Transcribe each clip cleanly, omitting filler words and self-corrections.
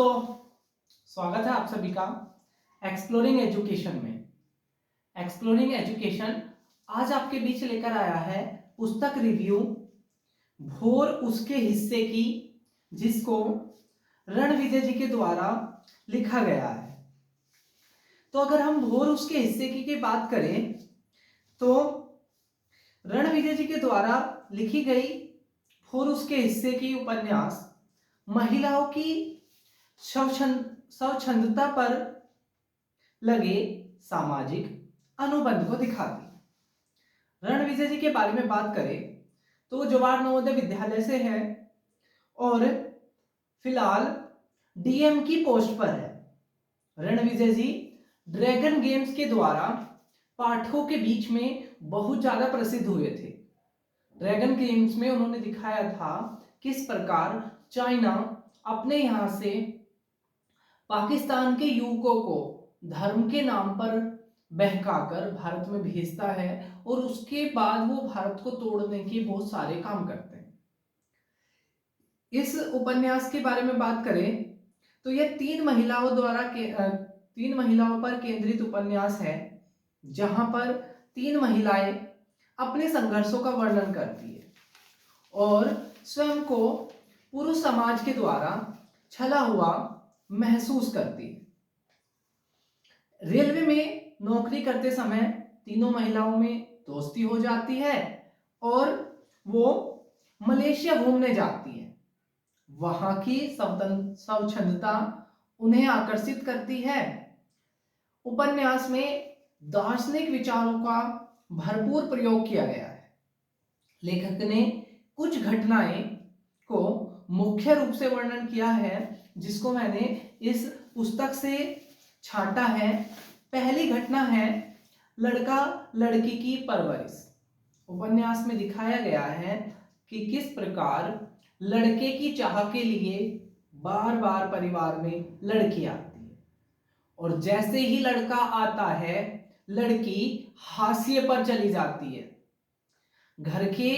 दोस्तों, स्वागत है आप सभी का एक्सप्लोरिंग एजुकेशन में। एक्सप्लोरिंग एजुकेशन आज आपके बीच लेकर आया है पुस्तक रिव्यू भोर उसके हिस्से की, जिसको रणविजय जी के द्वारा लिखा गया है। तो अगर हम भोर उसके हिस्से की बात करें तो रणविजय जी के द्वारा लिखी गई भोर उसके हिस्से की उपन्यास महिलाओं की स्वच्छंदता पर लगे सामाजिक अनुबंध को दिखाती है। रणविजय जी के बारे में बात करें तो वो जवाहर नवोदय विद्यालय से है और फिलहाल डीएम की पोस्ट पर है। रणविजय जी ड्रैगन गेम्स के द्वारा पाठकों के बीच में बहुत ज्यादा प्रसिद्ध हुए थे। ड्रैगन गेम्स में उन्होंने दिखाया था किस प्रकार चाइना अपने यहां से पाकिस्तान के युवकों को धर्म के नाम पर बहकाकर भारत में भेजता है और उसके बाद वो भारत को तोड़ने के बहुत सारे काम करते हैं। इस उपन्यास के बारे में बात करें तो यह तीन महिलाओं पर केंद्रित उपन्यास है, जहां पर तीन महिलाएं अपने संघर्षों का वर्णन करती है और स्वयं को पुरुष समाज के द्वारा छला हुआ महसूस करती है। रेलवे में नौकरी करते समय तीनों महिलाओं में दोस्ती हो जाती है और वो मलेशिया घूमने जाती है। वहां की स्वच्छंदता उन्हें आकर्षित करती है। उपन्यास में दार्शनिक विचारों का भरपूर प्रयोग किया गया है। लेखक ने कुछ घटनाएं को मुख्य रूप से वर्णन किया है, जिसको मैंने इस पुस्तक से छांटा है। पहली घटना है लड़का लड़की की परवरिश। उपन्यास में दिखाया गया है कि किस प्रकार लड़के की चाह के लिए बार बार परिवार में लड़की आती है और जैसे ही लड़का आता है लड़की हाशिए पर चली जाती है। घर के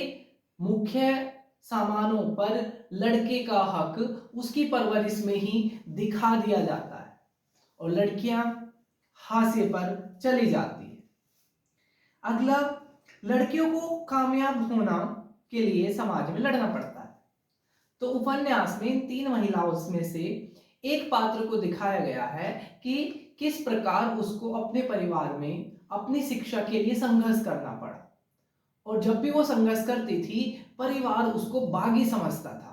मुख्य सामानों पर लड़के का हक उसकी परवरिश में ही दिखा दिया जाता है और लड़कियां हाशिए पर चली जाती है। अगला, लड़कियों को कामयाब होना के लिए समाज में लड़ना पड़ता है। तो उपन्यास में इन तीन महिलाओं में से एक पात्र को दिखाया गया है कि किस प्रकार उसको अपने परिवार में अपनी शिक्षा के लिए संघर्ष करना पड़ा और जब भी वो संघर्ष करती थी परिवार उसको बागी समझता था।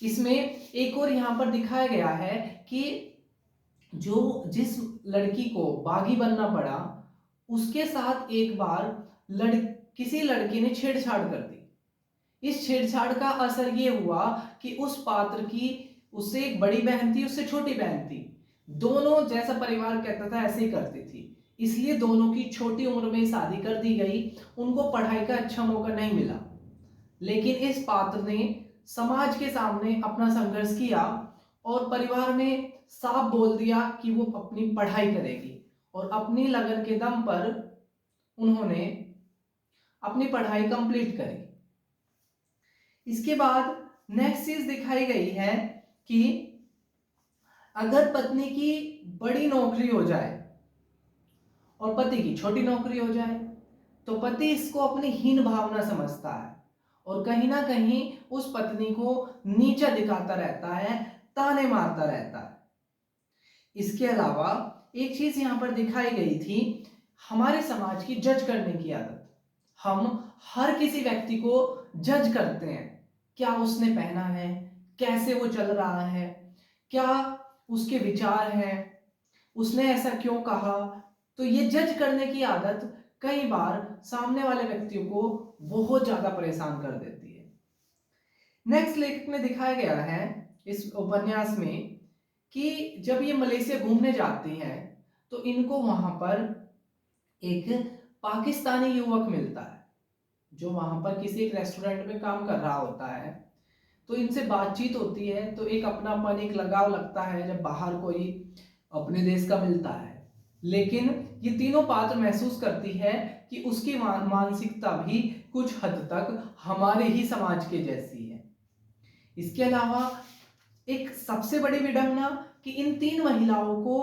इसमें एक और यहां पर दिखाया गया है कि जिस लड़की को बागी बनना पड़ा उसके साथ एक बार किसी लड़के ने छेड़छाड़ कर दी। इस छेड़छाड़ का असर ये हुआ कि उस पात्र की उससे एक बड़ी बहन थी, उससे छोटी बहन थी। दोनों जैसा परिवार कहता था ऐसे ही करती थी, इसलिए दोनों की छोटी उम्र में शादी कर दी गई। उनको पढ़ाई का अच्छा मौका नहीं मिला, लेकिन इस पात्र ने समाज के सामने अपना संघर्ष किया और परिवार में साफ बोल दिया कि वो अपनी पढ़ाई करेगी और अपनी लगन के दम पर उन्होंने अपनी पढ़ाई कंप्लीट करी। इसके बाद नेक्स्ट चीज दिखाई गई है कि अगर पत्नी की बड़ी नौकरी हो जाए और पति की छोटी नौकरी हो जाए तो पति इसको अपनी हीन भावना समझता है और कहीं ना कहीं उस पत्नी को नीचा दिखाता रहता है, ताने मारता रहता है। इसके अलावा एक चीज यहां पर दिखाई गई थी, हमारे समाज की जज करने की आदत। हम हर किसी व्यक्ति को जज करते हैं, क्या उसने पहना है, कैसे वो चल रहा है, क्या उसके विचार हैं, उसने ऐसा क्यों कहा। तो ये जज करने की आदत कई बार सामने वाले व्यक्तियों को बहुत ज्यादा परेशान कर देती है। नेक्स्ट लेखक में दिखाया गया है इस उपन्यास में कि जब ये मलेशिया घूमने जाती हैं तो इनको वहां पर एक पाकिस्तानी युवक मिलता है जो वहां पर किसी एक रेस्टोरेंट में काम कर रहा होता है। तो इनसे बातचीत होती है तो एक अपनापन, एक लगाव लगता है जब बाहर कोई अपने देश का मिलता है। लेकिन ये तीनों पात्र महसूस करती है कि उसकी मानसिकता भी कुछ हद तक हमारे ही समाज के जैसी है। इसके अलावा एक सबसे बड़ी विडंबना कि इन 3 महिलाओं को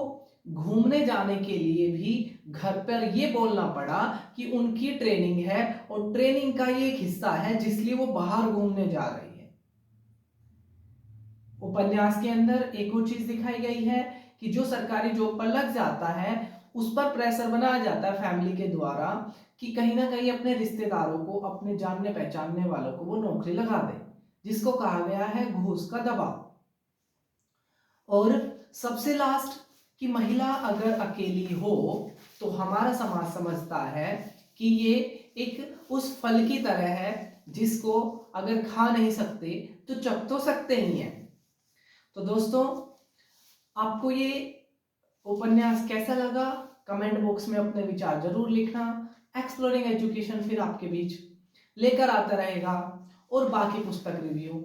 घूमने जाने के लिए भी घर पर ये बोलना पड़ा कि उनकी ट्रेनिंग है और ट्रेनिंग का ये एक हिस्सा है जिसलिए वो बाहर घूमने जा रही है। उपन्यास के अंदर एक और चीज दिखाई गई है कि जो सरकारी जॉब पर लग जाता है उस पर प्रेशर बनाया जाता है फैमिली के द्वारा कि कहीं ना कहीं अपने रिश्तेदारों को, अपने जानने पहचानने वालों को वो नौकरी लगा दे, जिसको कहा गया है घूस का दबाव। और सबसे लास्ट कि महिला अगर अकेली हो तो हमारा समाज समझता है कि ये एक उस फल की तरह है जिसको अगर खा नहीं सकते तो चख तो सकते ही हैं। तो दोस्तों, आपको ये उपन्यास कैसा लगा कमेंट बॉक्स में अपने विचार जरूर लिखना। एक्सप्लोरिंग एजुकेशन फिर आपके बीच लेकर आता रहेगा और बाकी पुस्तक रिव्यू